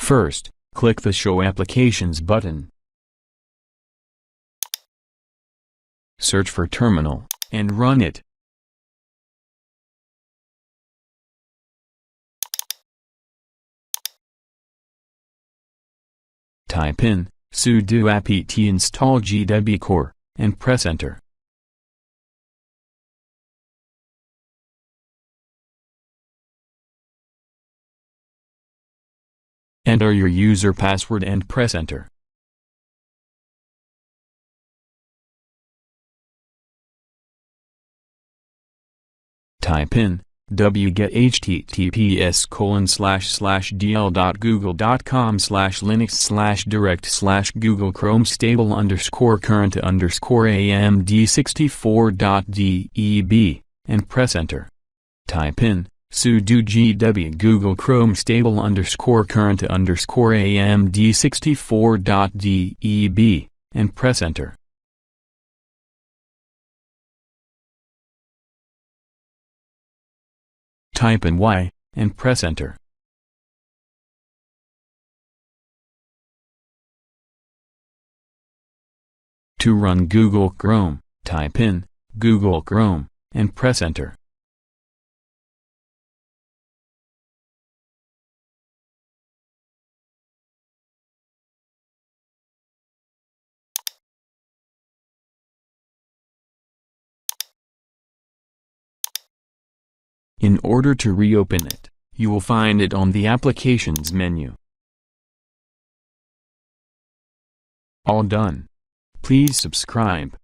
First, click the Show Applications button. Search for terminal, and run it. Type in sudo apt install gdebi-core, and press enter. Enter your user password and press enter. Type in wget https://dl.google.com/linux/direct/google Chrome stable_current_amd64.deb, and press enter. Type in sudo gdebi Google Chrome stable_current_amd64.deb, and press enter. Type in Y, and press enter. To run Google Chrome, type in Google Chrome, and press enter. In order to reopen it, you will find it on the Applications menu. All done. Please subscribe.